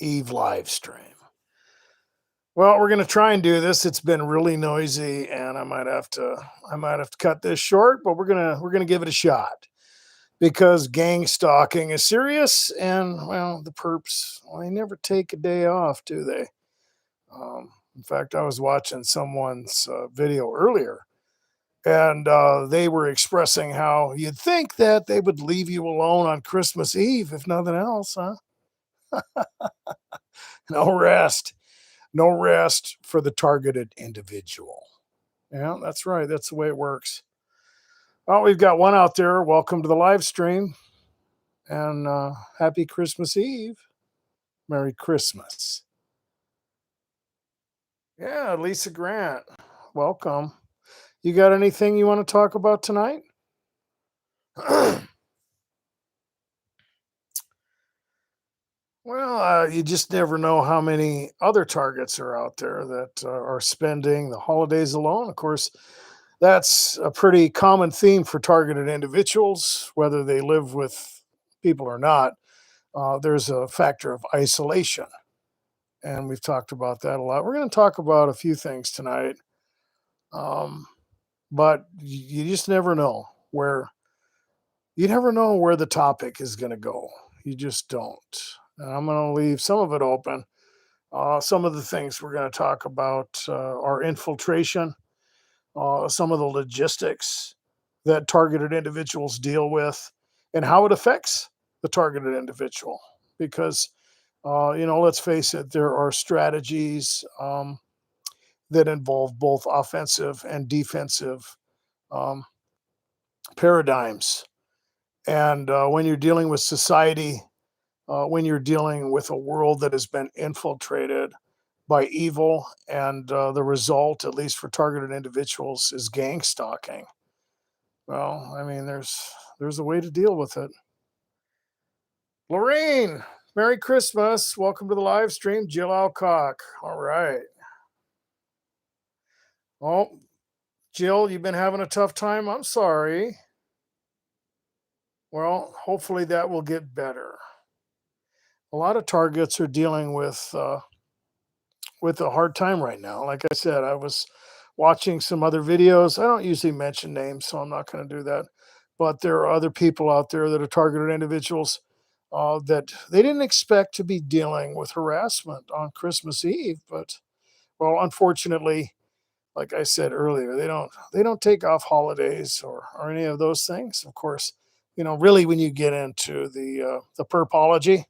Eve live stream. Well, we're gonna try and do this. It's been really noisy, and I might have to cut this short, but we're gonna give it a shot because gang stalking is serious, and well, the perps, well, they never take a day off, do they? In fact, I was watching someone's video earlier, and they were expressing how you'd think that they would leave you alone on Christmas Eve, if nothing else, huh? No rest. No rest for the targeted individual. Yeah, that's right. That's the way it works. Well, we've got one out there. Welcome to the live stream and happy Christmas Eve. Merry Christmas. Yeah, Lisa Grant. Welcome. You got anything you want to talk about tonight? Well, you just never know how many other targets are out there that are spending the holidays alone. Of course, that's a pretty common theme for targeted individuals, whether they live with people or not. There's a factor of isolation, and we've talked about that a lot. We're going to talk about a few things tonight, um, but you just never know where the topic is going to go. You just don't. And I'm going to leave some of it open. Some of the things we're going to talk about are infiltration, some of the logistics that targeted individuals deal with, and how it affects the targeted individual. Because, let's face it, there are strategies that involve both offensive and defensive um, paradigms. And when you're dealing with society, when you're dealing with a world that has been infiltrated by evil, and the result, at least for targeted individuals, is gang stalking. Well, I mean, there's a way to deal with it. Lorraine, Merry Christmas. Welcome to the live stream. Jill Alcock. All right. Oh, Jill, you've been having a tough time. I'm sorry. Well, hopefully that will get better. A lot of targets are dealing with a hard time right now. Like I said, I was watching some other videos. I don't usually mention names, so I'm not going to do that. But there are other people out there that are targeted individuals that they didn't expect to be dealing with harassment on Christmas Eve. But well, unfortunately, like I said earlier, they don't take off holidays or any of those things. Of course, really when you get into the perpology.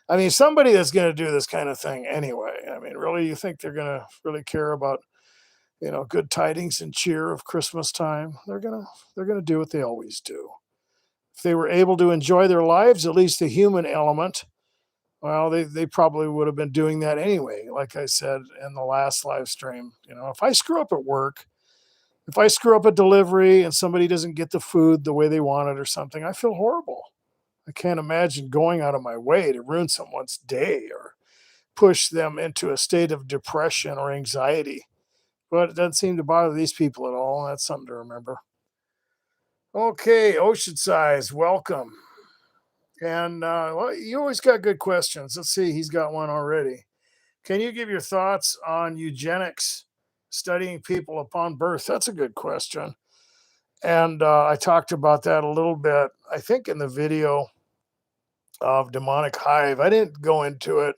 I mean, somebody that's going to do this kind of thing anyway. I mean, really, you think they're going to really care about, good tidings and cheer of Christmas time? They're gonna do what they always do. If they were able to enjoy their lives, at least the human element, well, they probably would have been doing that anyway. Like I said in the last live stream, if I screw up at work, if I screw up a delivery and somebody doesn't get the food the way they want it or something, I feel horrible. I can't imagine going out of my way to ruin someone's day or push them into a state of depression or anxiety. But it doesn't seem to bother these people at all. That's something to remember. Okay, Ocean Size, welcome. And well, you always got good questions. Let's see, he's got one already. Can you give your thoughts on eugenics, studying people upon birth? That's a good question. And I talked about that a little bit, I think, in the video of demonic hive. I didn't go into it,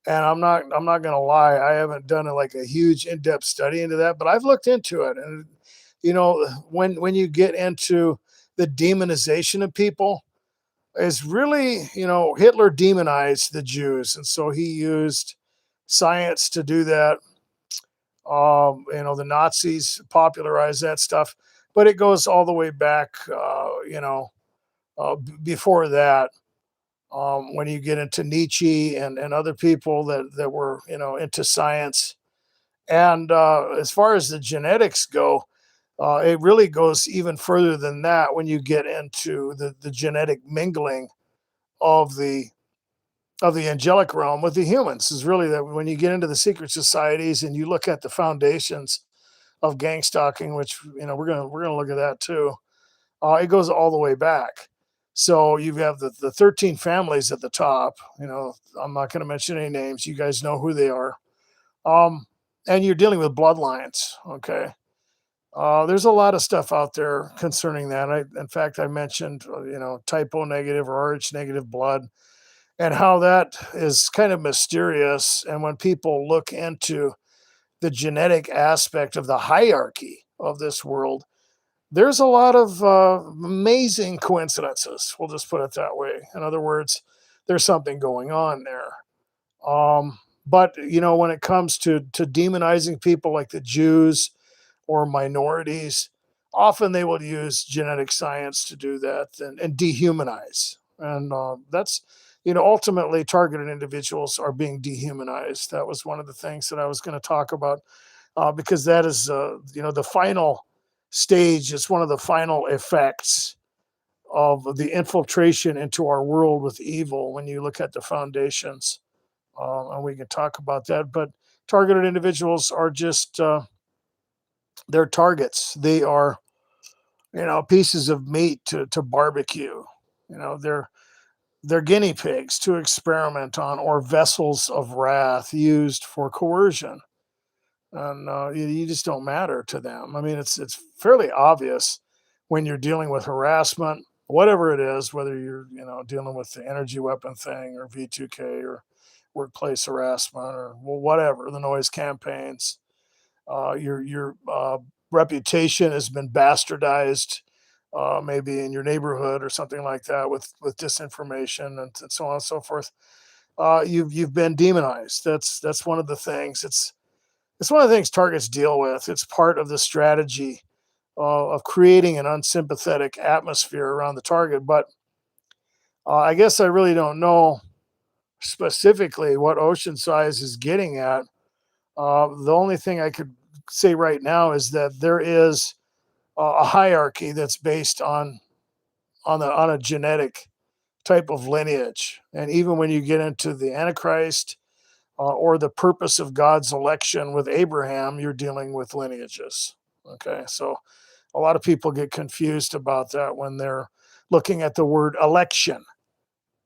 and I'm not gonna lie, I haven't done like a huge in-depth study into that, but I've looked into it. And when you get into the demonization of people, is really, Hitler demonized the Jews, and so he used science to do that. The Nazis popularized that stuff, but it goes all the way back, before that, when you get into Nietzsche and other people that were into science. And as far as the genetics go, it really goes even further than that when you get into the genetic mingling of the angelic realm with the humans. Is really that when you get into the secret societies and you look at the foundations of gang stalking, which we're gonna look at that too. It goes all the way back. So you have the 13 families at the top. I'm not going to mention any names. You guys know who they are. Um, and you're dealing with bloodlines. Okay. There's a lot of stuff out there concerning that. In fact, I mentioned, typo negative or Rh negative blood and how that is kind of mysterious. And when people look into the genetic aspect of the hierarchy of this world, there's a lot of amazing coincidences. We'll just put it that way. In other words, there's something going on there. But when it comes to demonizing people like the Jews or minorities, often they will use genetic science to do that and dehumanize. And that's, ultimately targeted individuals are being dehumanized. That was one of the things that I was going to talk about because that is, the final stage. It's one of the final effects of the infiltration into our world with evil when you look at the foundations. And we can talk about that. But targeted individuals are just, they're targets. They are, pieces of meat to barbecue. They're guinea pigs to experiment on, or vessels of wrath used for coercion. And you just don't matter to them. I mean, it's fairly obvious when you're dealing with harassment, whatever it is, whether you're dealing with the energy weapon thing or V2K or workplace harassment or whatever, the noise campaigns. Your reputation has been bastardized, maybe in your neighborhood or something like that, with disinformation and so on and so forth. You've been demonized. That's one of the things. It's one of the things targets deal with. It's part of the strategy of creating an unsympathetic atmosphere around the target. But I guess I really don't know specifically what ocean size is getting at. The only thing I could say right now is that there is a hierarchy that's based on a genetic type of lineage, and even when you get into the Antichrist or the purpose of God's election with Abraham, you're dealing with lineages. Okay, so a lot of people get confused about that when they're looking at the word election.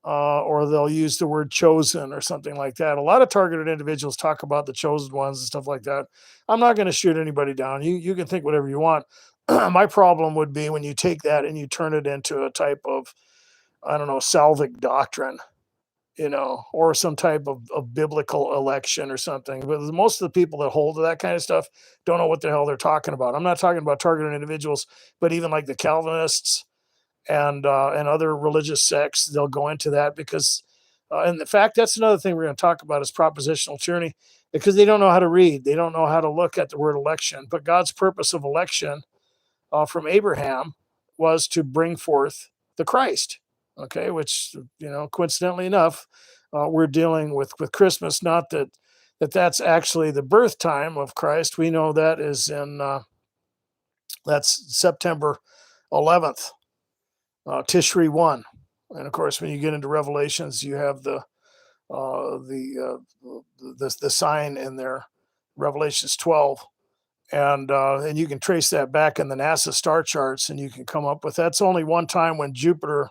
Or they'll use the word chosen or something like that. A lot of targeted individuals talk about the chosen ones and stuff like that. I'm not going to shoot anybody down. You can think whatever you want. My problem would be when you take that and you turn it into a type of, I don't know, salvic doctrine, or some type of biblical election or something. But most of the people that hold to that kind of stuff don't know what the hell they're talking about. I'm not talking about targeted individuals, but even like the Calvinists and other religious sects, they'll go into that because, and in fact, that's another thing we're going to talk about is propositional tyranny, because they don't know how to read. They don't know how to look at the word election. But God's purpose of election from Abraham was to bring forth the Christ. Okay, which coincidentally enough, we're dealing with Christmas. Not that's actually the birth time of Christ. We know that is in that's September 11th. Tishri 1. And of course, when you get into Revelations, you have the sign in there, Revelations 12, and you can trace that back in the NASA star charts, and you can come up with that's only one time when Jupiter,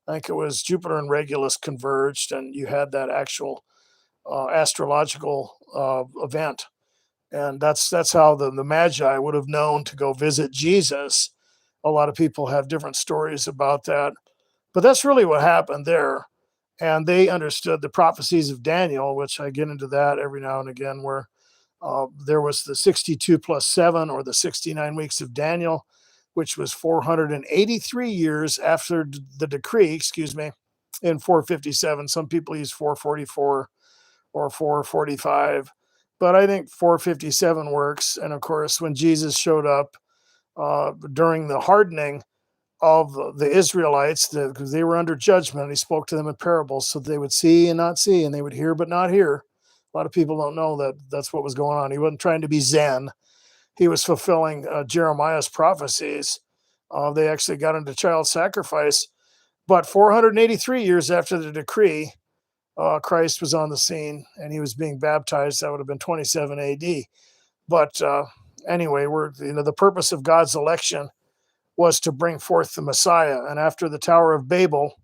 I think it was Jupiter and Regulus converged, and you had that actual astrological event, and that's how the Magi would have known to go visit Jesus. A lot of people have different stories about that. But that's really what happened there. And they understood the prophecies of Daniel, which I get into that every now and again, where there was the 62 plus 7 or the 69 weeks of Daniel, which was 483 years after the decree, in 457. Some people use 444 or 445, but I think 457 works. And of course, when Jesus showed up during the hardening of the Israelites, because they were under judgment, he spoke to them in parables so they would see and not see, and they would hear but not hear. A lot of people don't know that that's what was going on. He wasn't trying to be Zen. He was fulfilling Jeremiah's prophecies. They actually got into child sacrifice. But 483 years after the decree, Christ was on the scene and he was being baptized. That would have been 27 AD. But anyway, the purpose of God's election was to bring forth the Messiah. And after the Tower of Babel,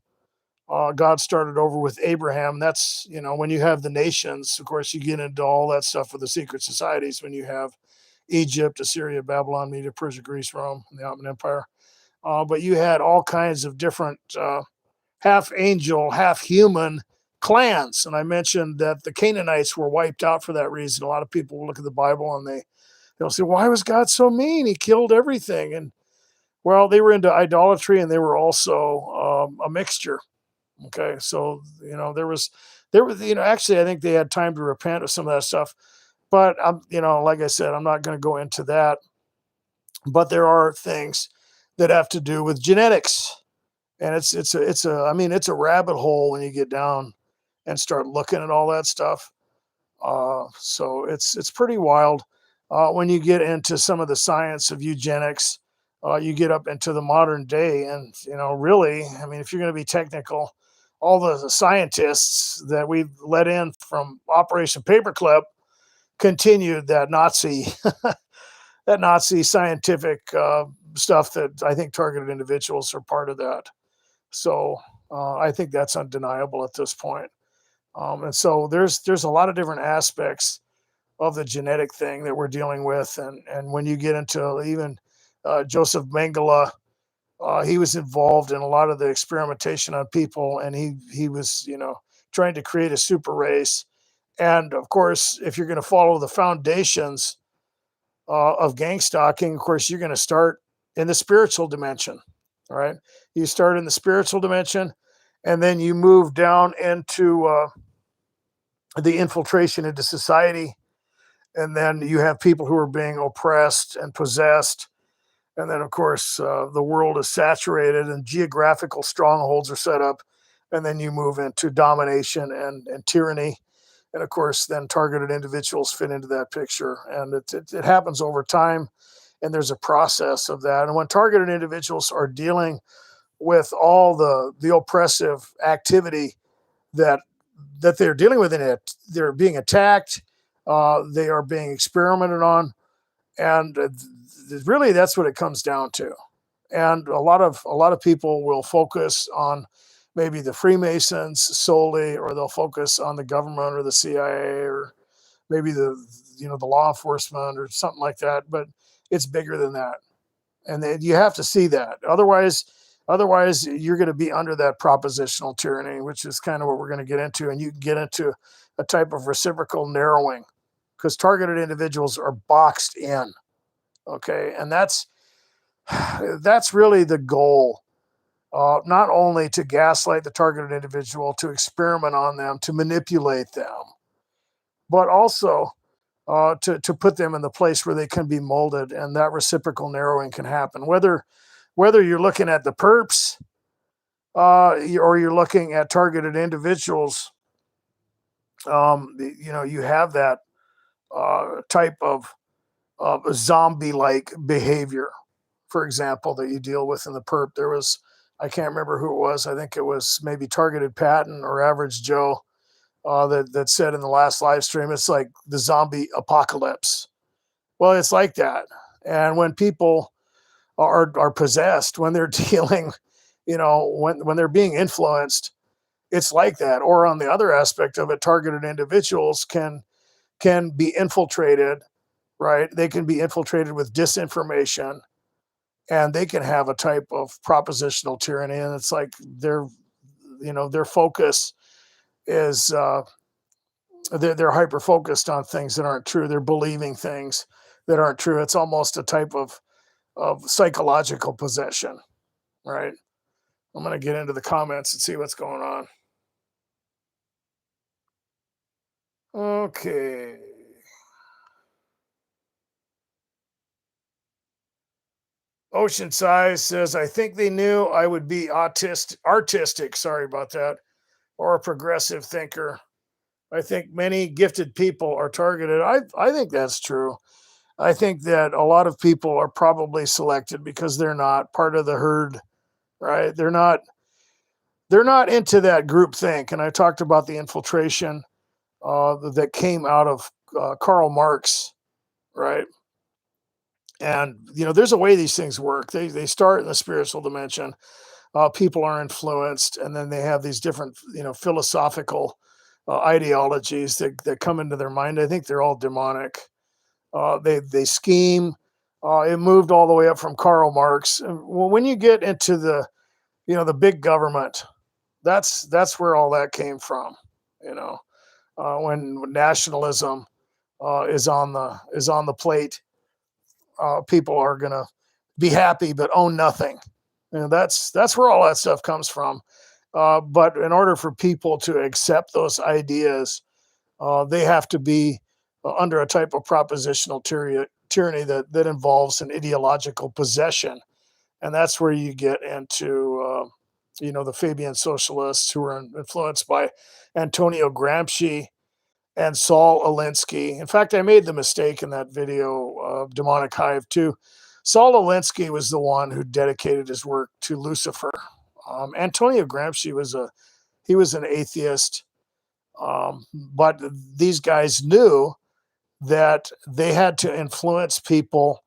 God started over with Abraham. That's, when you have the nations, of course, you get into all that stuff with the secret societies when you have Egypt, Assyria, Babylon, Media, Persia, Greece, Rome, and the Ottoman Empire. But you had all kinds of different half angel, half human clans. And I mentioned that the Canaanites were wiped out for that reason. A lot of people will look at the Bible and they'll say, why was God so mean? He killed everything. And well, they were into idolatry and they were also a mixture. Okay. So, actually, I think they had time to repent of some of that stuff. But like I said, I'm not going to go into that. But there are things that have to do with genetics. And it's a rabbit hole when you get down and start looking at all that stuff. So it's pretty wild. When you get into some of the science of eugenics, you get up into the modern day, and really, I mean, if you're going to be technical, all the scientists that we've let in from Operation Paperclip continued that Nazi that Nazi scientific stuff that I think targeted individuals are part of that. So I think that's undeniable at this point. And so there's a lot of different aspects of the genetic thing that we're dealing with, and when you get into even Joseph Mengele, he was involved in a lot of the experimentation on people, and he was trying to create a super race. And of course, if you're going to follow the foundations of gang stalking, of course, you're going to start in the spiritual dimension. All right, you start in the spiritual dimension, and then you move down into the infiltration into society, and then you have people who are being oppressed and possessed, and then of course the world is saturated and geographical strongholds are set up, and then you move into domination and tyranny, and of course then targeted individuals fit into that picture, and it happens over time, and there's a process of that. And when targeted individuals are dealing with all the oppressive activity that they're dealing with in it, they're being attacked, they are being experimented on, and really that's what it comes down to. And a lot of people will focus on maybe the Freemasons solely, or they'll focus on the government or the CIA, or maybe the law enforcement or something like that. But it's bigger than that, and you have to see that. Otherwise, you're going to be under that propositional tyranny, which is kind of what we're going to get into, and you can get into a type of reciprocal narrowing because targeted individuals are boxed in. Okay, and that's really the goal. Not only to gaslight the targeted individual, to experiment on them, to manipulate them, but also to put them in the place where they can be molded, and that reciprocal narrowing can happen. Whether you're looking at the perps or you're looking at targeted individuals, you have that type of zombie-like behavior, for example, that you deal with in the perp. There was, I can't remember who it was. I think it was maybe Targeted Patton or Average Joe that said in the last live stream, it's like the zombie apocalypse. Well, it's like that. And when people are possessed, when they're dealing, when they're being influenced, it's like that. Or on the other aspect of it, targeted individuals can be infiltrated, right? They can be infiltrated with disinformation, and they can have a type of propositional tyranny. And it's like their focus is they're hyper focused on things that aren't true. They're believing things that aren't true. It's almost a type of psychological possession, right? I'm going to get into the comments and see what's going on. Okay. Ocean Size says, I think they knew I would be artistic. Sorry about that. Or a progressive thinker. I think many gifted people are targeted. I think that's true. I think that a lot of people are probably selected because they're not part of the herd, right? They're not into that group think. And I talked about the infiltration that came out of Karl Marx, right? And there's a way these things work. They start in the spiritual dimension. People are influenced, and then they have these different philosophical ideologies that come into their mind. I think they're all demonic. They scheme. It moved all the way up from Karl Marx. Well, when you get into the big government, that's where all that came from. You know, when nationalism is on the plate, people are gonna be happy but own nothing. That's where all that stuff comes from. But in order for people to accept those ideas, they have to be under a type of propositional tyranny that involves an ideological possession, and that's where you get into the Fabian socialists who are influenced by Antonio Gramsci and Saul Alinsky. In fact, I made the mistake in that video of Demonic Hive too. Saul Alinsky was the one who dedicated his work to Lucifer. Antonio Gramsci was an atheist, but these guys knew that they had to influence people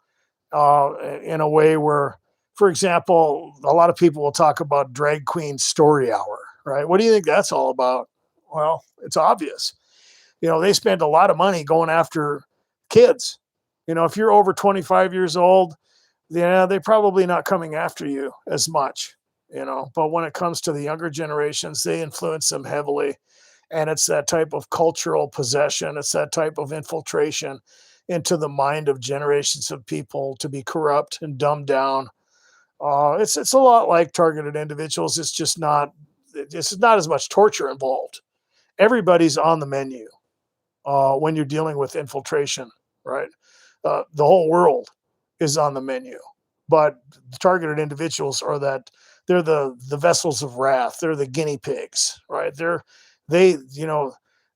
in a way where, for example, a lot of people will talk about drag queen story hour, right? What do you think that's all about? Well, it's obvious. They spend a lot of money going after kids. If you're over 25 years old, they're probably not coming after you as much, but when it comes to the younger generations, they influence them heavily. And it's that type of cultural possession. It's that type of infiltration into the mind of generations of people to be corrupt and dumbed down. It's a lot like targeted individuals. It's not as much torture involved. Everybody's on the menu when you're dealing with infiltration, right? The whole world is on the menu, but the targeted individuals they're the vessels of wrath. They're the guinea pigs, right? They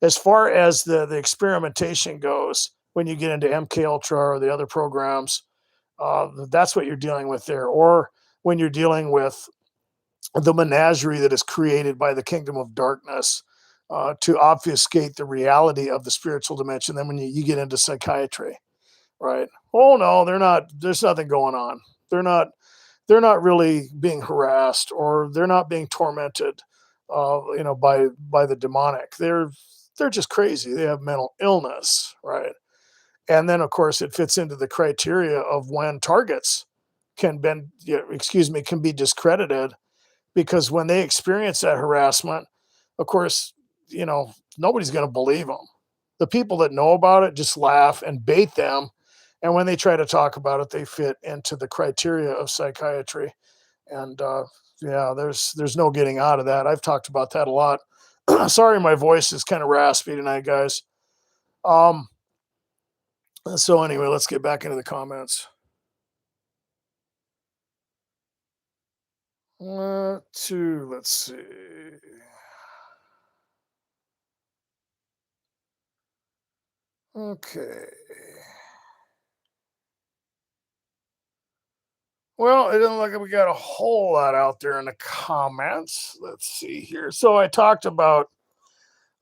as far as the experimentation goes, when you get into MK Ultra or the other programs, that's what you're dealing with there. Or when you're dealing with the menagerie that is created by the kingdom of darkness to obfuscate the reality of the spiritual dimension. Then when you get into psychiatry, right? Oh no, they're not. There's nothing going on. They're not. They're not really being harassed, or they're not being tormented, by the demonic. They're just crazy. They have mental illness, right? And then, of course, it fits into the criteria of when targets can be discredited, because when they experience that harassment, of course, nobody's going to believe them. The people that know about it just laugh and bait them. And when they try to talk about it, they fit into the criteria of psychiatry. And yeah, there's no getting out of that. I've talked about that a lot. Sorry, my voice is kind of raspy tonight, guys. Um, so anyway, let's get back into the comments. Let's see. Okay. Well, it doesn't look like we got a whole lot out there in the comments. Let's see here. So I talked about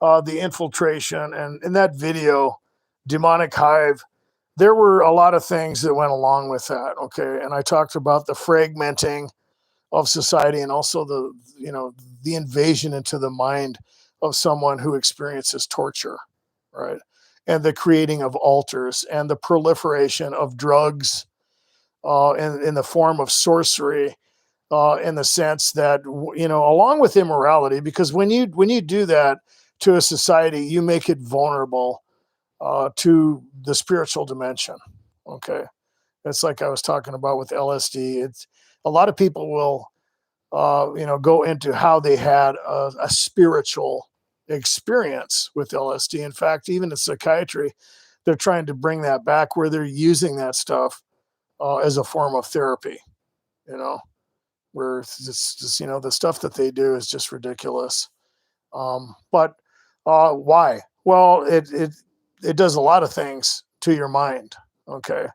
the infiltration, and in that video, Demonic Hive, there were a lot of things that went along with that. Okay. And I talked about the fragmenting of society, and also the invasion into the mind of someone who experiences torture, right? And the creating of altars and the proliferation of drugs in the form of sorcery, in the sense that along with immorality, because when you do that to a society, you make it vulnerable to the spiritual dimension. Okay, it's like I was talking about with LSD. It's a lot of people will go into how they had a spiritual experience with LSD. In fact, even in psychiatry, they're trying to bring that back, where they're using that stuff as a form of therapy. You know, where it's just the stuff that they do is just ridiculous. But why? Well, it does a lot of things to your mind. Okay.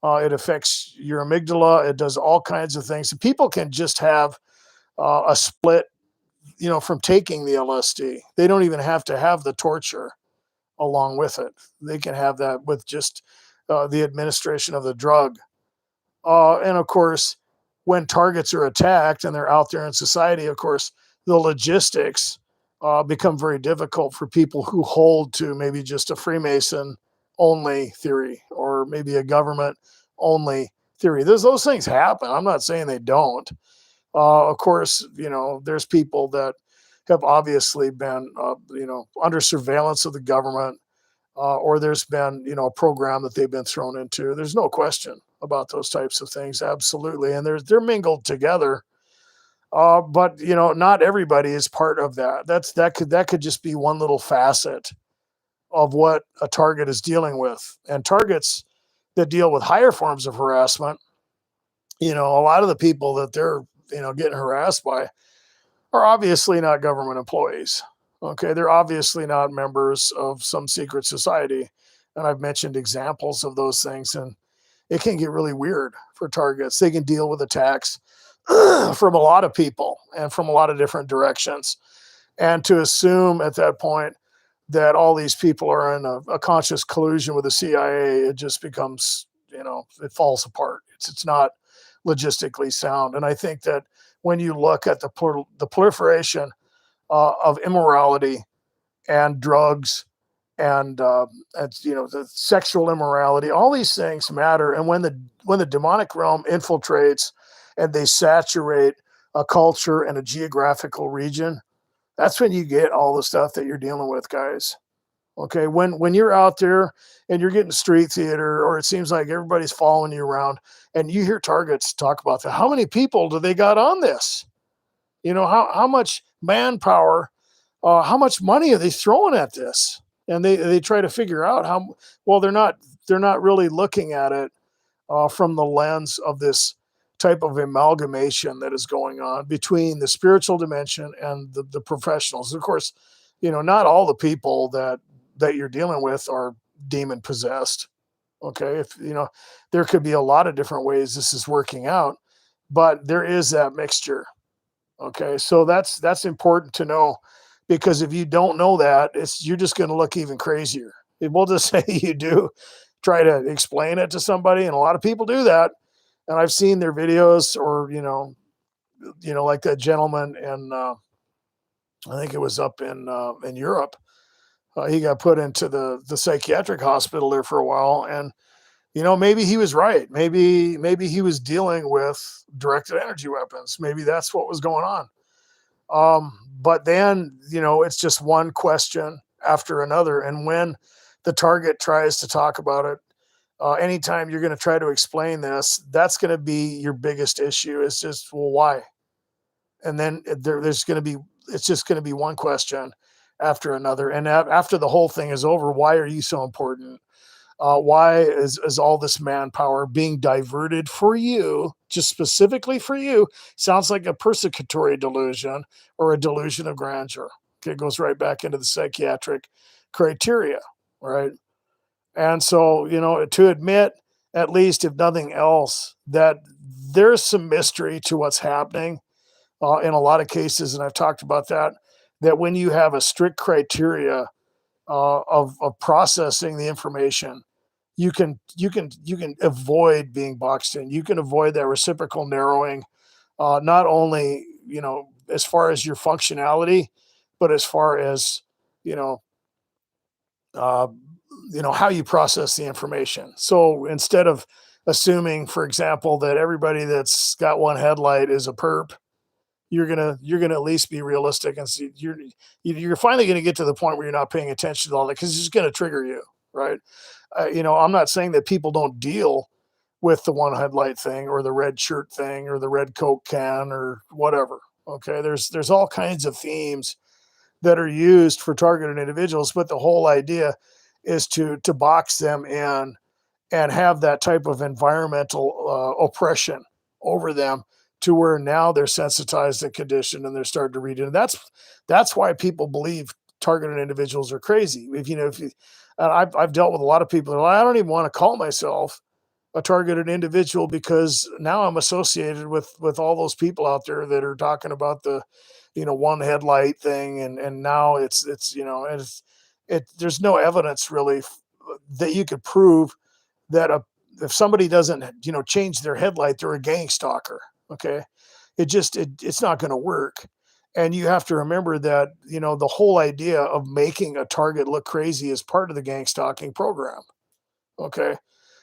It affects your amygdala. It does all kinds of things. People can just have a split, from taking the LSD. They don't even have to have the torture along with it. They can have that with just the administration of the drug. And of course, when targets are attacked and they're out there in society, of course, the logistics become very difficult for people who hold to maybe just a Freemason only theory or maybe a government only theory. Those things happen. I'm not saying they don't. Of course, there's people that have obviously been, under surveillance of the government, or there's been, a program that they've been thrown into. There's no question about those types of things, absolutely, and they're mingled together. But not everybody is part of that. That could just be one little facet of what a target is dealing with, and targets that deal with higher forms of harassment. A lot of the people that they're getting harassed by are obviously not government employees. Okay, they're obviously not members of some secret society. And I've mentioned examples of those things, and it can get really weird for targets. They can deal with attacks from a lot of people and from a lot of different directions. And to assume at that point that all these people are in a conscious collusion with the CIA, it just becomes, it falls apart. It's not logistically sound. And I think that when you look at the proliferation of immorality and drugs and the sexual immorality, all these things matter. And when the demonic realm infiltrates and they saturate a culture and a geographical region, that's when you get all the stuff that you're dealing with, guys. Okay, when you're out there and you're getting street theater, or it seems like everybody's following you around, and you hear targets talk about that, how many people do they got on this? How much manpower, how much money are they throwing at this? And they try to figure out how. Well, they're not really looking at it from the lens of this type of amalgamation that is going on between the spiritual dimension and the professionals. Of course, not all the people that you're dealing with are demon possessed. Okay, if there could be a lot of different ways this is working out, but there is that mixture. Okay, so that's important to know, because if you don't know that, you're just going to look even crazier. We'll just say you do try to explain it to somebody, and a lot of people do that. And I've seen their videos, or like that gentleman in I think it was up in Europe. He got put into the psychiatric hospital there for a while, and maybe he was right. Maybe he was dealing with directed energy weapons. Maybe that's what was going on. But then, it's just one question after another. And when the target tries to talk about it, anytime you're going to try to explain this, that's going to be your biggest issue. It's just, well, why? And then it's just going to be one question after another. And after the whole thing is over, why are you so important? Why is all this manpower being diverted for you, just specifically for you? Sounds like a persecutory delusion or a delusion of grandeur. Okay, it goes right back into the psychiatric criteria, right? And so, to admit, at least if nothing else, that there's some mystery to what's happening in a lot of cases, and I've talked about that when you have a strict criteria of processing the information, you can avoid being boxed in. You can avoid that reciprocal narrowing, not only as far as your functionality, but as far as you know uh, how you process the information. So instead of assuming, for example, that everybody that's got one headlight is a perp, you're gonna at least be realistic and see you're finally gonna get to the point where you're not paying attention to all that, because it's just gonna trigger you, right? I'm not saying that people don't deal with the one headlight thing or the red shirt thing or the red Coke can or whatever. Okay, there's all kinds of themes that are used for targeted individuals, but the whole idea is to box them in and have that type of environmental oppression over them, to where now they're sensitized and conditioned and they're starting to read it. And that's why people believe targeted individuals are crazy. If and I've dealt with a lot of people that are like, I don't even want to call myself a targeted individual, because now I'm associated with all those people out there that are talking about the one headlight thing, and now there's no evidence really that you could prove that if somebody doesn't, change their headlight, they're a gang stalker. Okay. It's not going to work. And you have to remember that, the whole idea of making a target look crazy is part of the gang stalking program. Okay.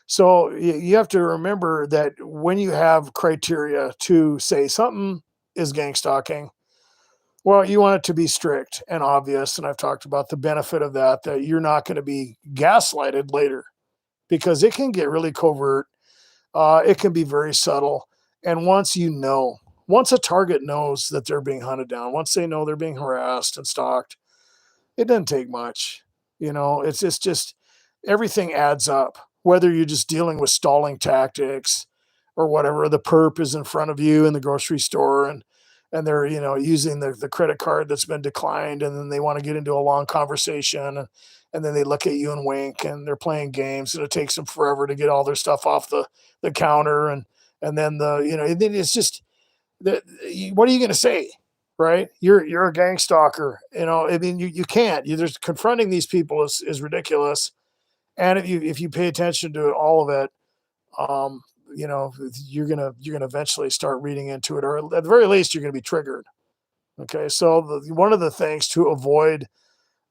So you have to remember that when you have criteria to say something is gang stalking, well, you want it to be strict and obvious. And I've talked about the benefit of that, that you're not going to be gaslighted later because it can get really covert. It can be very subtle. And once a target knows that they're being hunted down, once they know they're being harassed and stalked, it doesn't take much. It's just everything adds up. Whether you're just dealing with stalling tactics or whatever, the perp is in front of you in the grocery store and they're using the credit card that's been declined, and then they want to get into a long conversation, and then they look at you and wink, and they're playing games, and it takes them forever to get all their stuff off the counter, and then then it's just what are you going to say? Right? You're a gang stalker. I mean, you can't. There's confronting these people is ridiculous. And if you pay attention to all of it, um, you're gonna eventually start reading into it, or at the very least, you're gonna be triggered. Okay, so one of the things to avoid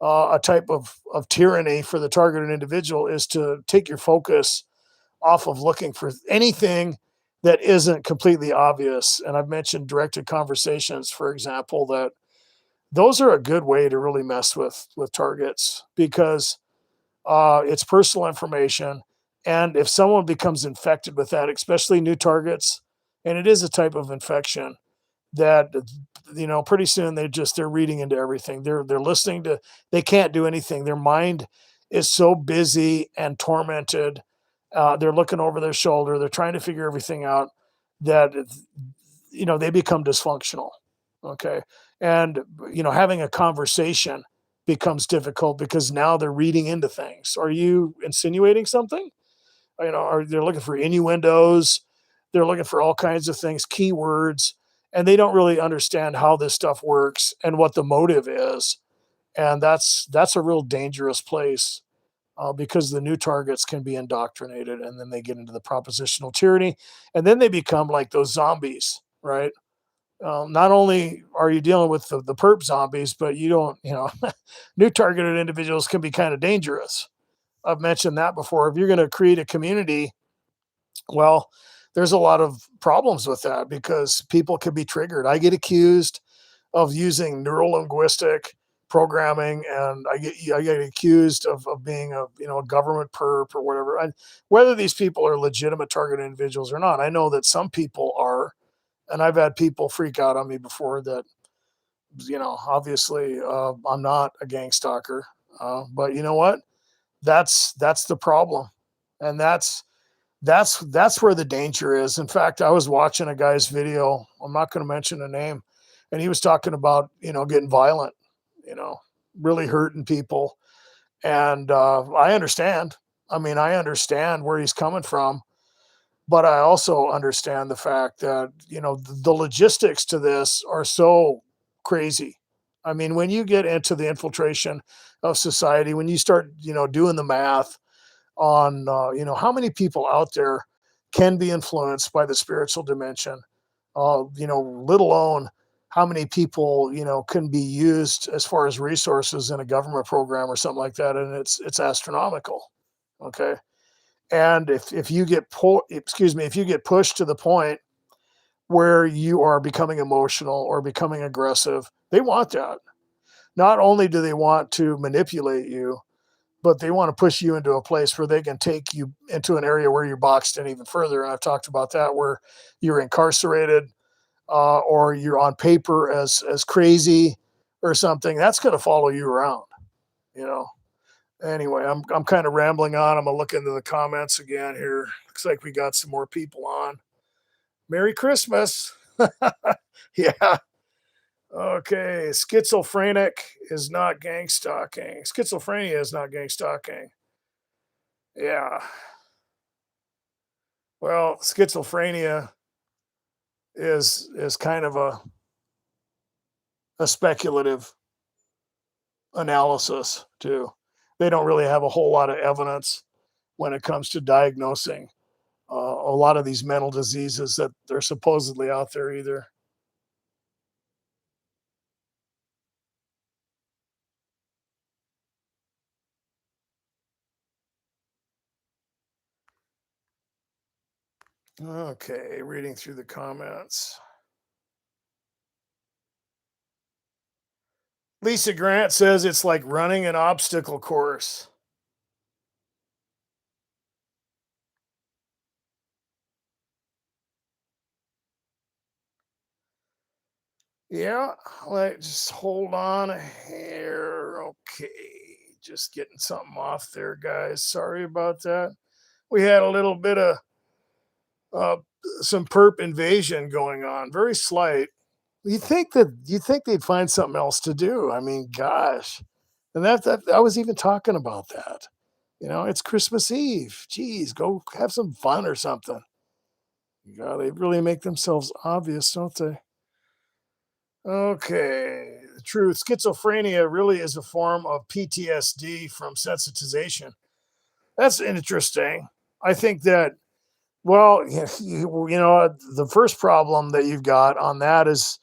a type of tyranny for the targeted individual is to take your focus off of looking for anything that isn't completely obvious. And I've mentioned directed conversations, for example, that those are a good way to really mess with targets because it's personal information. And if someone becomes infected with that, especially new targets, and it is a type of infection that, pretty soon they're reading into everything. They're listening to, they can't do anything. Their mind is so busy and tormented. They're looking over their shoulder. They're trying to figure everything out that, they become dysfunctional. Okay. And, having a conversation becomes difficult because now they're reading into things. Are you insinuating something? Are they're looking for innuendos? They're looking for all kinds of things, keywords, and they don't really understand how this stuff works and what the motive is. And that's a real dangerous place because the new targets can be indoctrinated, and then they get into the propositional tyranny, and then they become like those zombies, right? Not only are you dealing with the perp zombies, but you don't, new targeted individuals can be kind of dangerous. I've mentioned that before. If you're going to create a community, well, there's a lot of problems with that because people can be triggered. I get accused of using neural linguistic programming, and I get accused of being a government perp or whatever. And whether these people are legitimate targeted individuals or not, I know that some people are, and I've had people freak out on me before that, obviously I'm not a gang stalker, but you know what? That's the problem, and that's where the danger is. In fact, I was watching a guy's video. I'm not going to mention a name, and he was talking about getting violent, you know, really hurting people, and I understand. I mean, I understand where he's coming from, but I also understand the fact that, the logistics to this are so crazy. I mean, when you get into the infiltration of society, when you start, doing the math on, how many people out there can be influenced by the spiritual dimension, let alone how many people, can be used as far as resources in a government program or something like that. And it's astronomical. Okay. And if you get if you get pushed to the point where you are becoming emotional or becoming aggressive, they want that. Not only do they want to manipulate you, but they want to push you into a place where they can take you into an area where you're boxed in even further. And I've talked about that, where you're incarcerated, or you're on paper as crazy or something. That's going to follow you around, you know. Anyway, I'm kind of rambling on. I'm gonna look into the comments again here. Looks like we got some more people on. Merry Christmas. Yeah. Okay. Schizophrenic is not gang stalking. Schizophrenia is not gang stalking. Yeah. Well, schizophrenia is kind of a speculative analysis too. They don't really have a whole lot of evidence when it comes to diagnosing. a lot of these mental diseases that they're supposedly out there either. Okay, reading through the comments. Lisa Grant says it's like running an obstacle course. Yeah, like just hold on here. Okay, just getting something off there, guys. Sorry about that. We had a little bit of uh, some perp invasion going on, very slight. You think they'd find something else to do? I mean, gosh, and that I was even talking about that. You know, it's Christmas Eve. Geez, go have some fun or something. God, they really make themselves obvious, don't they? Okay, the truth. Schizophrenia really is a form of PTSD from sensitization. That's interesting. I think that, well, you know, the first problem that you've got on that is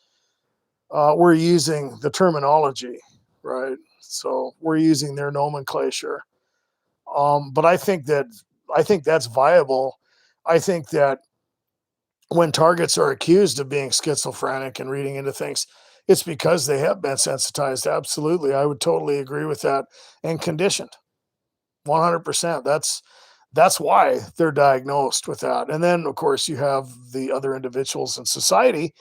we're using the terminology, right? So we're using their nomenclature. But I think that's viable. I think that when targets are accused of being schizophrenic and reading into things, it's because they have been sensitized. Absolutely. I would totally agree with that. And conditioned 100%. That's why they're diagnosed with that. And then of course you have the other individuals in society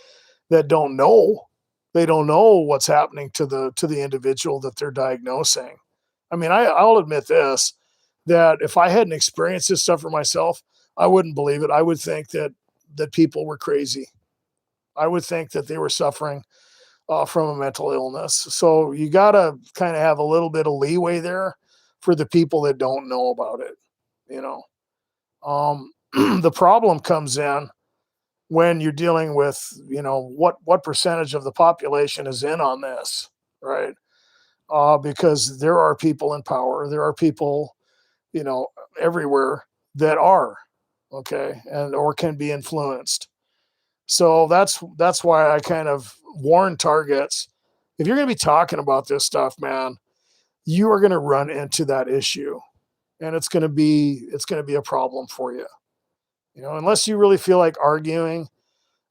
that don't know. They don't know what's happening to the individual that they're diagnosing. I mean, I'll admit this, that if I hadn't experienced this stuff for myself, I wouldn't believe it. I would think that people were crazy. I would think that they were suffering from a mental illness. So you got to kind of have a little bit of leeway there for the people that don't know about it. You know, the problem comes in when you're dealing with, you know, what percentage of the population is in on this, right? Because there are people in power, there are people, you know, everywhere that are okay and or can be influenced. So that's why I kind of warn targets. If you're going to be talking about this stuff, man, you are going to run into that issue, and it's going to be a problem for you. You know, unless you really feel like arguing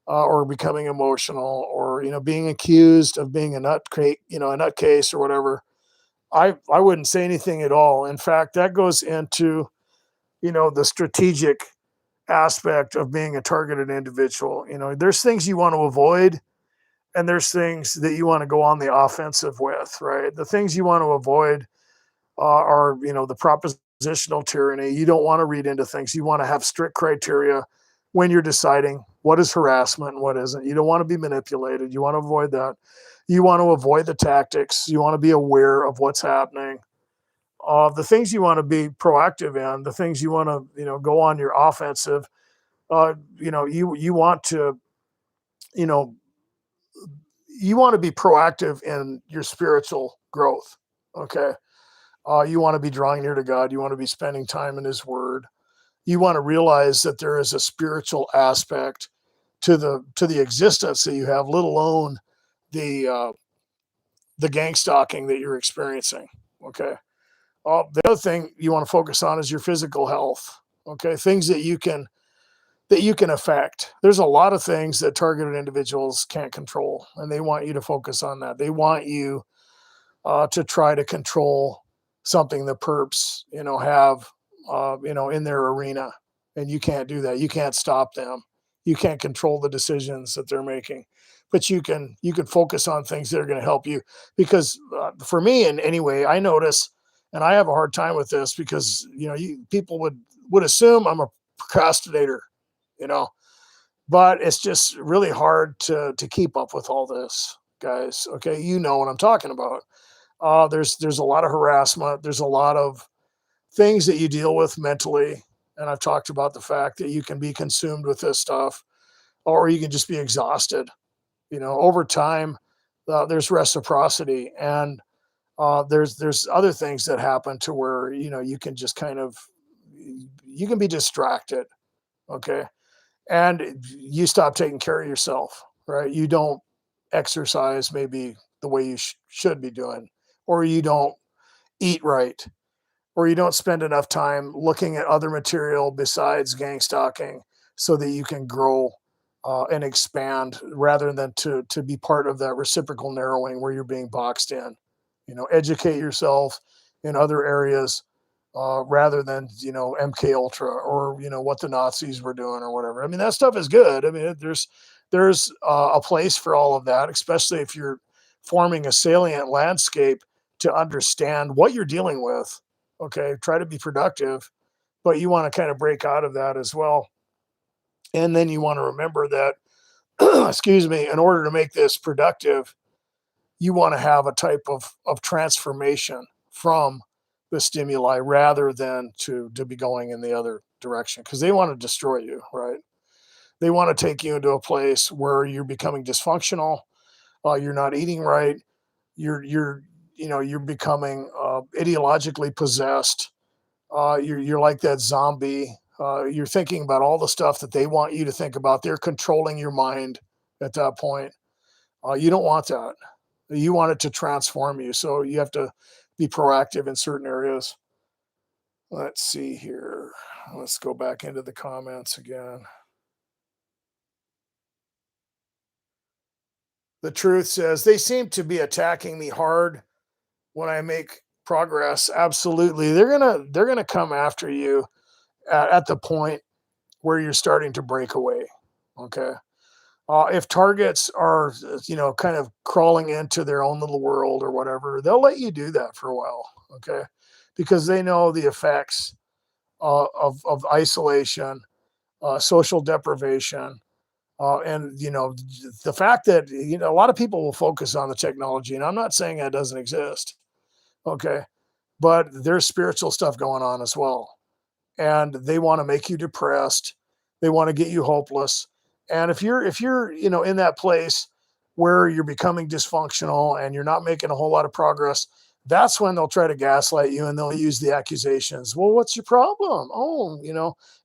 or becoming emotional, or you know, being accused of being a you know, a nutcase or whatever. I wouldn't say anything at all. In fact, that goes into, you know, the strategic aspect of being a targeted individual. You know, there's things you want to avoid and there's things that you want to go on the offensive with, right? The things you want to avoid are, you know, the propositional tyranny. You don't want to read into things. You want to have strict criteria when you're deciding what is harassment and what isn't. You don't want to be manipulated. You want to avoid that. You want to avoid the tactics. You want to be aware of what's happening. The things you want to be proactive in, the things you want to, you know, go on your offensive. You know, you want to, you know, you want to be proactive in your spiritual growth. Okay. You want to be drawing near to God. You want to be spending time in His Word. You want to realize that there is a spiritual aspect to the existence that you have, let alone the uh, the gang stalking that you're experiencing. Okay. The other thing you want to focus on is your physical health. Okay, things that you can affect. There's a lot of things that targeted individuals can't control, and they want you to focus on that. They want you to try to control something the perps, you know, have, you know, in their arena, and you can't do that. You can't stop them. You can't control the decisions that they're making, but you can focus on things that are going to help you. Because for me, in any way, I notice, and I have a hard time with this because you know, people would assume I'm a procrastinator, you know, but it's just really hard to keep up with all this, guys. Okay, you know what I'm talking about. There's a lot of harassment. There's a lot of things that you deal with mentally, and I've talked about the fact that you can be consumed with this stuff, or you can just be exhausted. You know, over time, there's reciprocity, and there's other things that happen to where you know you can just kind of you can be distracted. Okay. And you stop taking care of yourself, right? You don't exercise maybe the way you should be doing, or you don't eat right, or you don't spend enough time looking at other material besides gang stalking so that you can grow and expand rather than to be part of that reciprocal narrowing where you're being boxed in. Educate yourself in other areas rather than MK Ultra or what the Nazis were doing or whatever. I mean, that stuff is good. I mean, there's a place for all of that, especially if you're forming a salient landscape to understand what you're dealing with. Okay, try to be productive, but you want to kind of break out of that as well. And then you want to remember that, excuse me, in order to make this productive, you want to have a type of transformation from the stimuli rather than to be going in the other direction because they want to destroy you, right? They want to take you into a place where you're becoming dysfunctional, you're not eating right, you're becoming ideologically possessed. You're like that zombie. You're thinking about all the stuff that they want you to think about. They're controlling your mind at that point. You don't want that. You want it to transform you. So you have to be proactive in certain areas. Let's see here. Let's go back into the comments again. The truth says they seem to be attacking me hard when I make progress. Absolutely. They're gonna come after you at the point where you're starting to break away. Okay. If targets are, kind of crawling into their own little world or whatever, they'll let you do that for a while. Okay. Because they know the effects of isolation, social deprivation. And the fact that a lot of people will focus on the technology, and I'm not saying that doesn't exist, okay, but there's spiritual stuff going on as well, and they want to make you depressed. They want to get you hopeless. And if you're in that place where you're becoming dysfunctional and you're not making a whole lot of progress, that's when they'll try to gaslight you and they'll use the accusations. Well, what's your problem? Oh,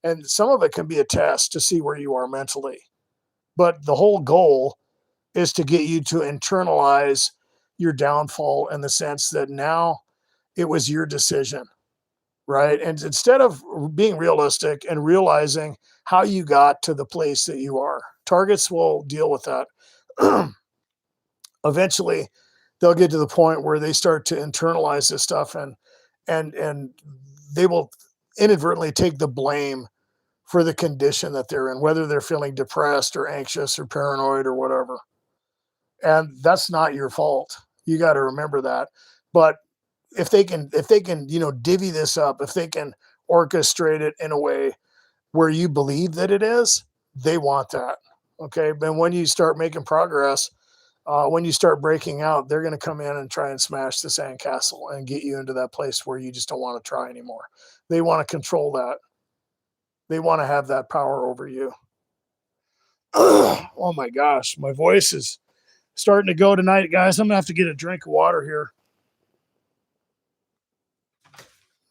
and some of it can be a test to see where you are mentally. But the whole goal is to get you to internalize your downfall in the sense that now it was your decision, right? And instead of being realistic and realizing how you got to the place that you are, targets will deal with that. Eventually, they'll get to the point where they start to internalize this stuff and they will inadvertently take the blame for the condition that they're in, whether they're feeling depressed or anxious or paranoid or whatever. And that's not your fault. You got to remember that. But if they can, divvy this up, if they can orchestrate it in a way where you believe that it is, they want that. Okay. But when you start making progress, when you start breaking out, they're going to come in and try and smash the sandcastle and get you into that place where you just don't want to try anymore. They want to control that. They want to have that power over you. Oh my gosh, my voice is starting to go tonight, guys. I'm gonna have to get a drink of water here.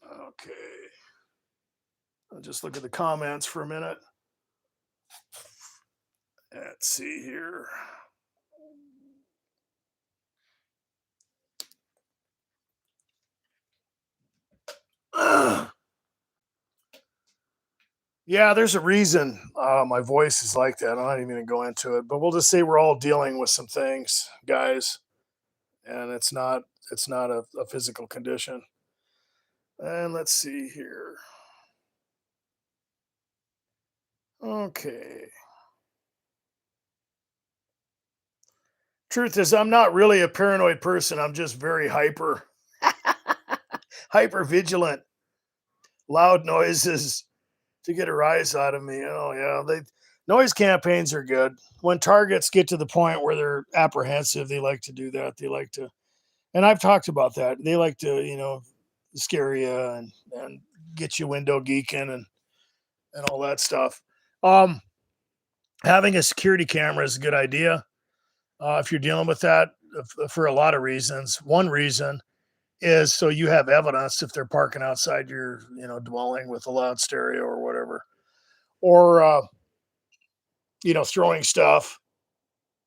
Okay. I'll just look at the comments for a minute. Let's see here. Yeah, there's a reason my voice is like that. I'm not even going to go into it, but we'll just say we're all dealing with some things, guys, and it's not a physical condition. And let's see here. Okay. Truth is, I'm not really a paranoid person. I'm just very hyper vigilant. Loud noises to get a rise out of me. Oh yeah, they noise campaigns are good. When targets get to the point where they're apprehensive, they like to do that. They like to, and I've talked about that. They like to, scare you and get you window geeking and all that stuff. Um, Having a security camera is a good idea if you're dealing with that for a lot of reasons. One reason is so you have evidence if they're parking outside your dwelling with a loud stereo or whatever. or throwing stuff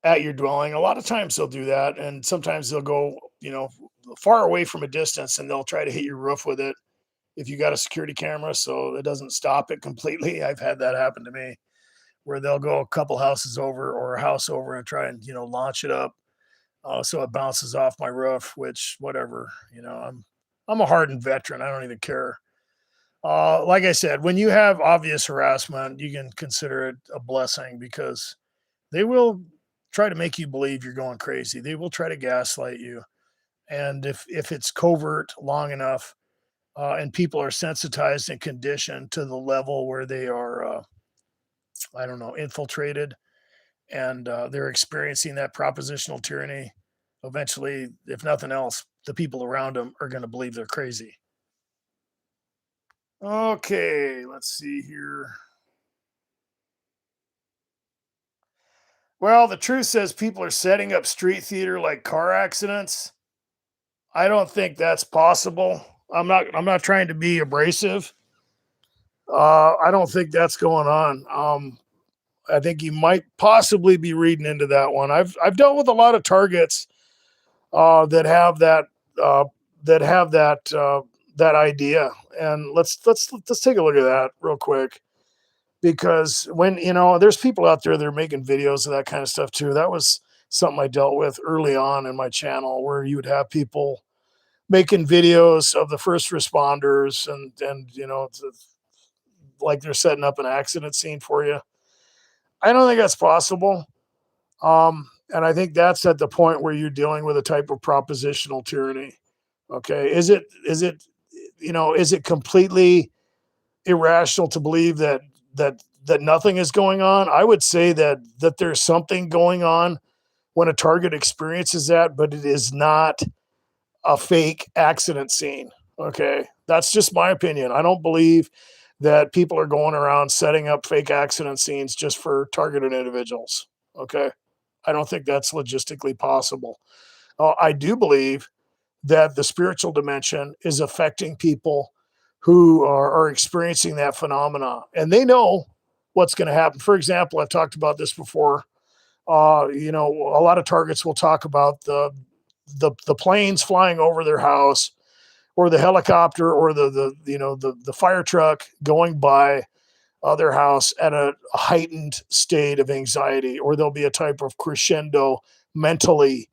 at your dwelling. A lot of times they'll do that, and sometimes they'll go, far away from a distance, and they'll try to hit your roof with it if you got a security camera, so it doesn't stop it completely. I've had that happen to me where they'll go a couple houses over or a house over and try and launch it up, so it bounces off my roof. Which whatever, I'm a hardened veteran. I don't even care. Like I said, when you have obvious harassment, you can consider it a blessing because they will try to make you believe you're going crazy. They will try to gaslight you. And if it's covert long enough, and people are sensitized and conditioned to the level where they are, I don't know, infiltrated, and they're experiencing that propositional tyranny, eventually, if nothing else, the people around them are going to believe they're crazy. Okay, let's see here. Well, the truth says people are setting up street theater like car accidents. I don't think that's possible. I'm not trying to be abrasive. I don't think that's going on. I think you might possibly be reading into that one. I've dealt with a lot of targets that have uh, that idea, and let's take a look at that real quick, because when there's people out there that are making videos of that kind of stuff too. That was something I dealt with early on in my channel, where you would have people making videos of the first responders, and like they're setting up an accident scene for you. I don't think that's possible. And I think that's at the point where you're dealing with a type of propositional tyranny. Okay. Is it completely irrational to believe that nothing is going on? I would say that there's something going on when a target experiences that, but it is not a fake accident scene. Okay. That's just my opinion. I don't believe that people are going around setting up fake accident scenes just for targeted individuals. Okay. I don't think that's logistically possible. I do believe that the spiritual dimension is affecting people who are experiencing that phenomena, and they know what's going to happen. For example, I've talked about this before. A lot of targets will talk about the planes flying over their house, or the helicopter, or the fire truck going by their house at a heightened state of anxiety, or there'll be a type of crescendo mentally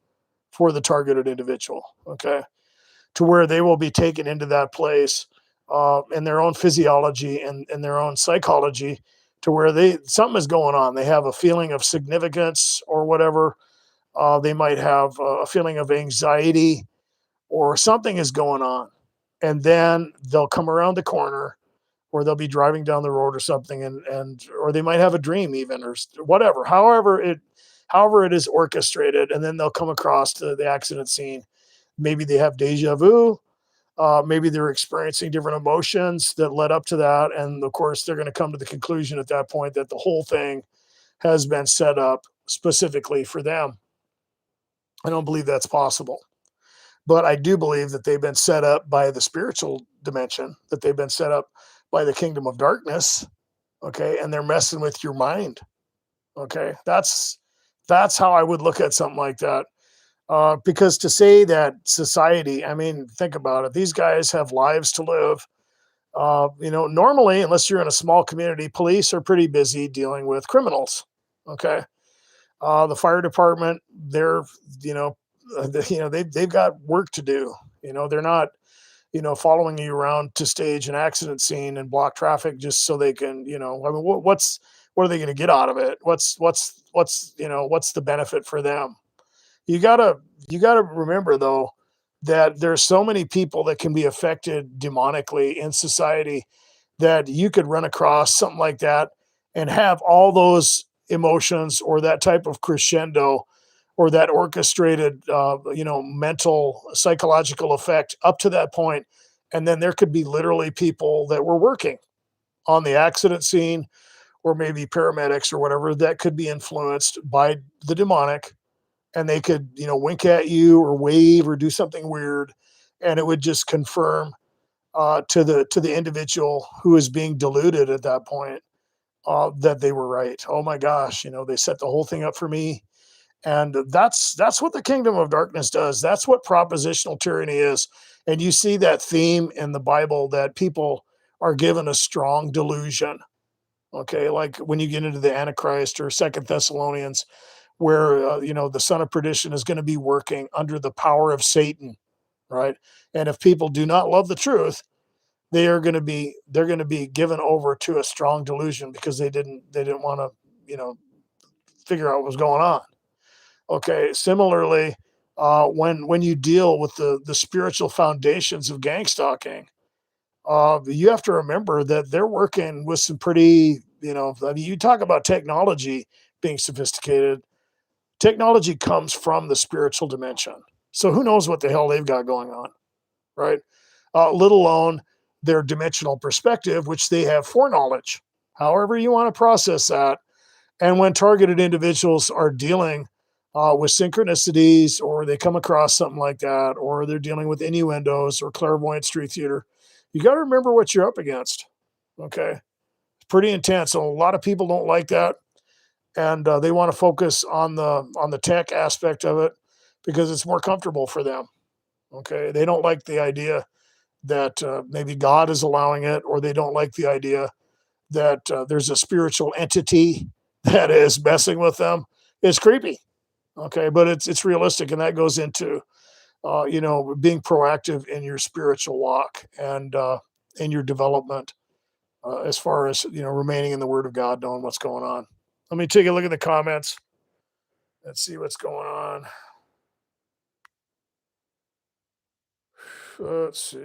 for the targeted individual. Okay, to where they will be taken into that place, in their own physiology and their own psychology, to where something is going on. They have a feeling of significance or whatever. They might have a feeling of anxiety, or something is going on. And then they'll come around the corner, or they'll be driving down the road or something, and or they might have a dream even, or whatever. However it is orchestrated, and then they'll come across the accident scene. Maybe they have deja vu. Maybe they're experiencing different emotions that led up to that, and of course they're going to come to the conclusion at that point that the whole thing has been set up specifically for them. I don't believe that's possible. But I do believe that they've been set up by the spiritual dimension, that they've been set up by the kingdom of darkness. Okay. And they're messing with your mind. Okay. That's how I would look at something like that. Because to say that society, I mean, think about it. These guys have lives to live. Normally, unless you're in a small community, police are pretty busy dealing with criminals. Okay. The fire department, they're, they've got work to do. They're not, following you around to stage an accident scene and block traffic just so they can, I mean, what are they going to get out of it? What's the benefit for them? You gotta, you gotta remember though, that there's so many people that can be affected demonically in society, that you could run across something like that and have all those emotions, or that type of crescendo, or that orchestrated, mental psychological effect up to that point. And then there could be literally people that were working on the accident scene, or maybe paramedics or whatever, that could be influenced by the demonic, and they could, wink at you or wave or do something weird, and it would just confirm, to the individual who is being deluded at that point, that they were right. Oh my gosh, they set the whole thing up for me. And that's what the kingdom of darkness does. That's what propositional tyranny is. And you see that theme in the Bible that people are given a strong delusion. Okay, like when you get into the Antichrist or Second Thessalonians, where the son of perdition is going to be working under the power of Satan, right? And if people do not love the truth, they're going to be given over to a strong delusion because they didn't want to figure out what was going on. Okay, similarly, when you deal with the spiritual foundations of gang stalking, you have to remember that they're working with some pretty, I mean, you talk about technology being sophisticated. Technology comes from the spiritual dimension. So who knows what the hell they've got going on, right? Let alone their dimensional perspective, which they have foreknowledge. However, you want to process that. And when targeted individuals are dealing with synchronicities, or they come across something like that, or they're dealing with innuendos or clairvoyant street theater, you got to remember what you're up against. Okay. It's pretty intense. So a lot of people don't like that. And they want to focus on the tech aspect of it because it's more comfortable for them. Okay. They don't like the idea that maybe God is allowing it, or they don't like the idea that there's a spiritual entity that is messing with them. It's creepy. Okay, but it's realistic, and that goes into being proactive in your spiritual walk and in your development, as far as remaining in the Word of God, knowing what's going on. Let me take a look at the comments. Let's see what's going on. Let's see.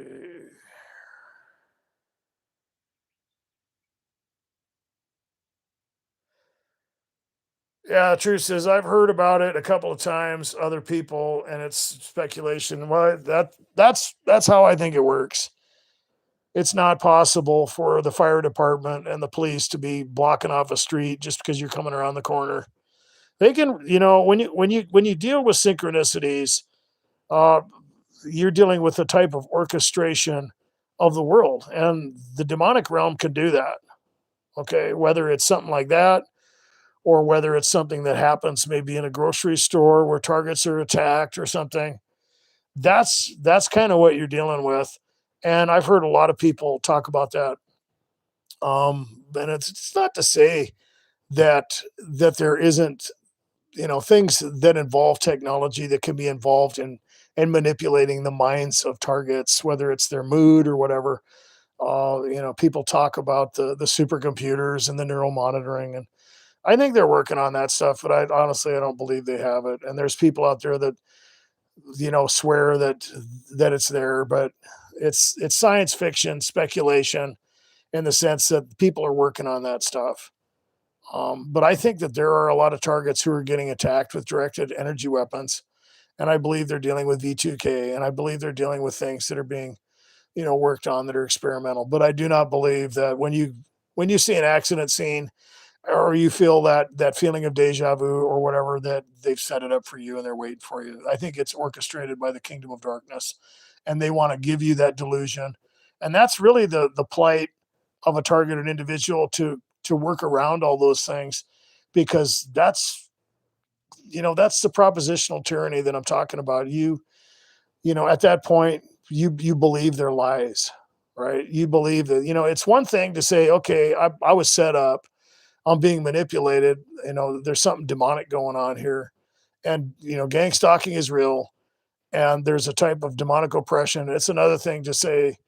Yeah, the truth is, I've heard about it a couple of times, other people, and it's speculation. Well, that's how I think it works. It's not possible for the fire department and the police to be blocking off a street just because you're coming around the corner. They can, when you deal with synchronicities, uh, you're dealing with a type of orchestration of the world, and the demonic realm can do that. Okay, whether it's something like that, or whether it's something that happens maybe in a grocery store where targets are attacked or something. That's kind of what you're dealing with. And I've heard a lot of people talk about that. And it's not to say that there isn't, things that involve technology that can be involved in manipulating the minds of targets, whether it's their mood or whatever. People talk about the supercomputers and the neural monitoring, and I think they're working on that stuff, but I don't believe they have it. And there's people out there that swear that it's there, but it's science fiction speculation in the sense that people are working on that stuff. But I think that there are a lot of targets who are getting attacked with directed energy weapons, and I believe they're dealing with V2K, and I believe they're dealing with things that are being worked on that are experimental. But I do not believe that when you see an accident scene, or you feel that feeling of deja vu or whatever, that they've set it up for you and they're waiting for you. I think it's orchestrated by the kingdom of darkness, and they want to give you that delusion. And that's really the plight of a targeted individual, to work around all those things, because that's the propositional tyranny that I'm talking about. At that point, you believe their lies, right? You believe that, it's one thing to say, okay, I was set up, I'm being manipulated. There's something demonic going on here. And, gang stalking is real. And there's a type of demonic oppression. It's another thing to say,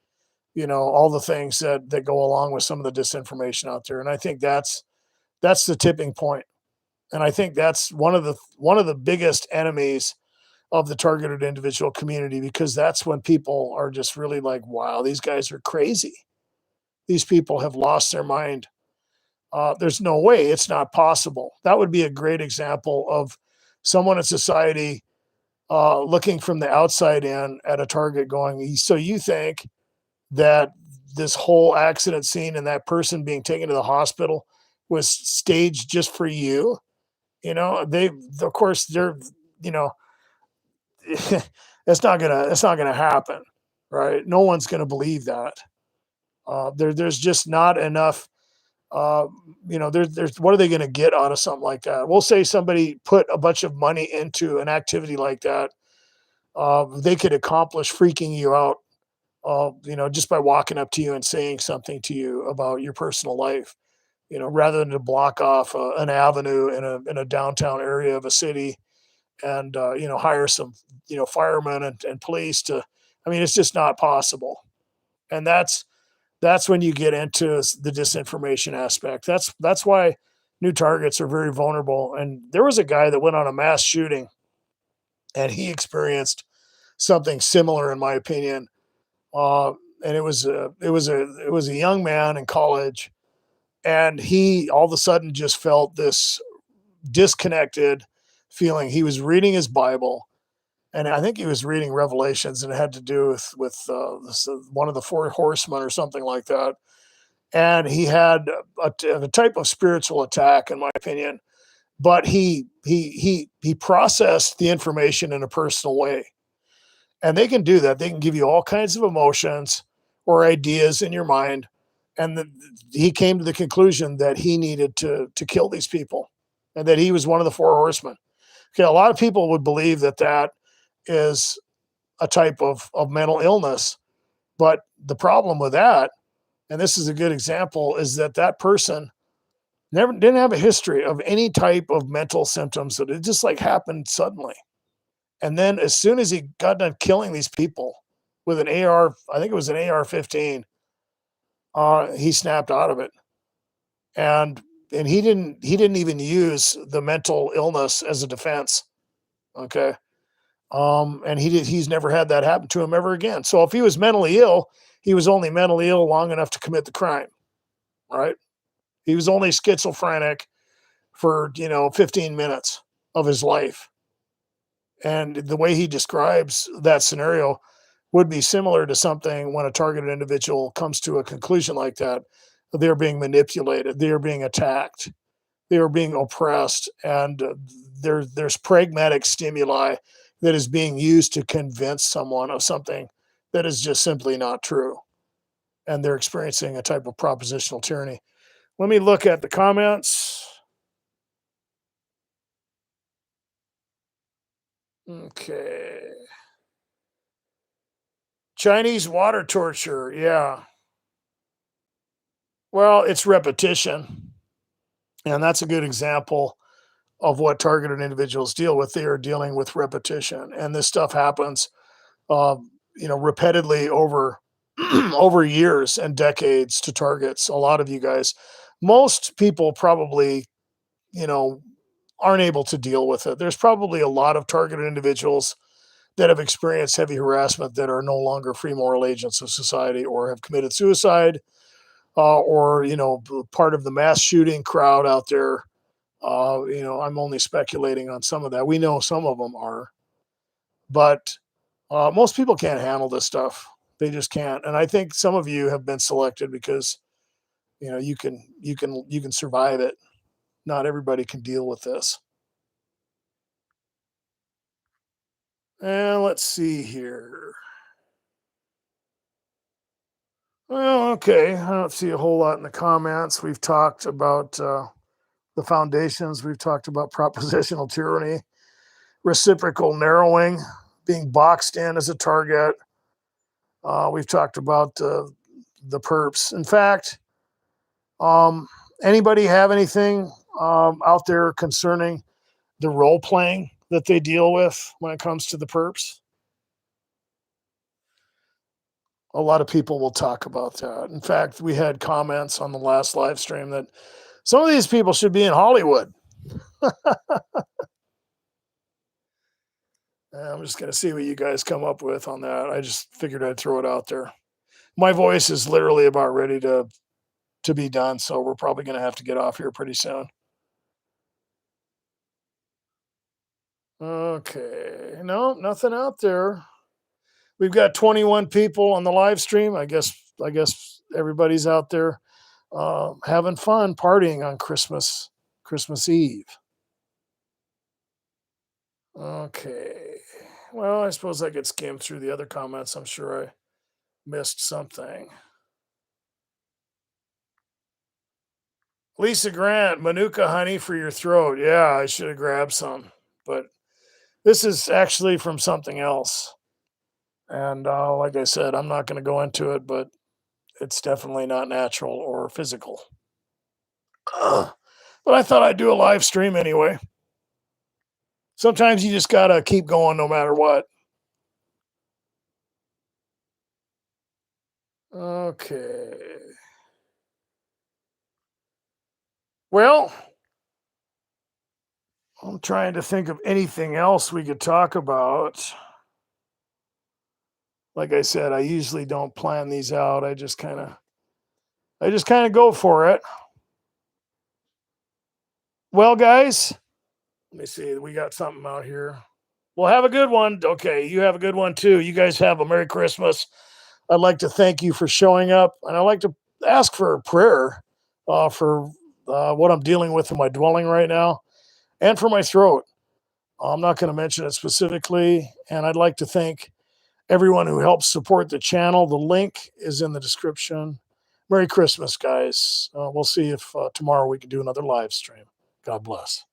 all the things that go along with some of the disinformation out there. And I think that's the tipping point. And I think that's one of the biggest enemies of the targeted individual community, because that's when people are just really like, wow, these guys are crazy. These people have lost their mind. There's no way, it's not possible. That would be a great example of someone in society looking from the outside in at a target, going, so you think that this whole accident scene and that person being taken to the hospital was staged just for you? They, of course, they're, you know, it's not gonna happen, right? No one's gonna believe that. There's just not enough Uh, there's what are they going to get out of something like that? We'll say somebody put a bunch of money into an activity like that. They could accomplish freaking you out, just by walking up to you and saying something to you about your personal life. Rather than to block off an avenue in a downtown area of a city and hire some firemen and police to. I mean, it's just not possible, and that's when you get into the disinformation aspect. That's why new targets are very vulnerable. And there was a guy that went on a mass shooting, and he experienced something similar, in my opinion. Uh, and it was a young man in college, and he all of a sudden just felt this disconnected feeling. He was reading his Bible, and I think he was reading Revelations, and it had to do with one of the four horsemen or something like that. And he had a type of spiritual attack, in my opinion. But he processed the information in a personal way, and they can do that. They can give you all kinds of emotions or ideas in your mind, and he came to the conclusion that he needed to kill these people, and that he was one of the four horsemen. Okay, a lot of people would believe that that is a type of mental illness, but the problem with that, and this is a good example, is that that person never didn't have a history of any type of mental symptoms. That it just like happened suddenly. And then as soon as he got done killing these people with an AR, I think it was an AR-15, he snapped out of it. And he didn't even use the mental illness as a defense. Okay. And he's never had that happen to him ever again. So if he was mentally ill, he was only mentally ill long enough to commit the crime, right? He was only schizophrenic for 15 minutes of his life. And the way he describes that scenario would be similar to something when a targeted individual comes to a conclusion like that. They're being manipulated, they are being attacked, they are being oppressed, and there's pragmatic stimuli that is being used to convince someone of something that is just simply not true. And they're experiencing a type of propositional tyranny. Let me look at the comments. Okay. Chinese water torture. Yeah. Well, it's repetition. And that's a good example of what targeted individuals deal with. They are dealing with repetition. And this stuff happens, repeatedly over over years and decades to targets. A lot of you guys, most people probably, you know, aren't able to deal with it. There's probably a lot of targeted individuals that have experienced heavy harassment that are no longer free moral agents of society or have committed suicide, or part of the mass shooting crowd out there. I'm only speculating on some of that. We know some of them are, but most people can't handle this stuff. They just can't. And I think some of you have been selected because you can survive it. Not everybody can deal with this. And let's see here. Well, okay. I don't see a whole lot in the comments. We've talked about the foundations. We've talked about propositional tyranny, reciprocal narrowing, being boxed in as a target. We've talked about the perps. In fact, anybody have anything out there concerning the role playing that they deal with when it comes to the perps? A lot of people will talk about that. In fact, we had comments on the last live stream that some of these people should be in Hollywood. I'm just going to see what you guys come up with on that. I just figured I'd throw it out there. My voice is literally about ready to be done, so we're probably going to have to get off here pretty soon. Okay. No, nothing out there. We've got 21 people on the live stream. I guess everybody's out there having fun partying on Christmas Eve. Okay. Well, I suppose I could skim through the other comments. I'm sure I missed something. Lisa Grant, Manuka honey for your throat. Yeah, I should have grabbed some, but this is actually from something else. And like I said, I'm not going to go into it, but it's definitely not natural or physical. Ugh. But I thought I'd do a live stream anyway. Sometimes you just got to keep going no matter what. Okay. Well, I'm trying to think of anything else we could talk about. Like I said, I usually don't plan these out. I just kind of go for it. Well, guys, let me see. We got something out here. Well, have a good one. Okay, you have a good one too. You guys have a Merry Christmas. I'd like to thank you for showing up, and I'd like to ask for a prayer for what I'm dealing with in my dwelling right now and for my throat. I'm not going to mention it specifically, and I'd like to thank everyone who helps support the channel. The link is in the description. Merry Christmas, guys. We'll see if tomorrow we can do another live stream. God bless.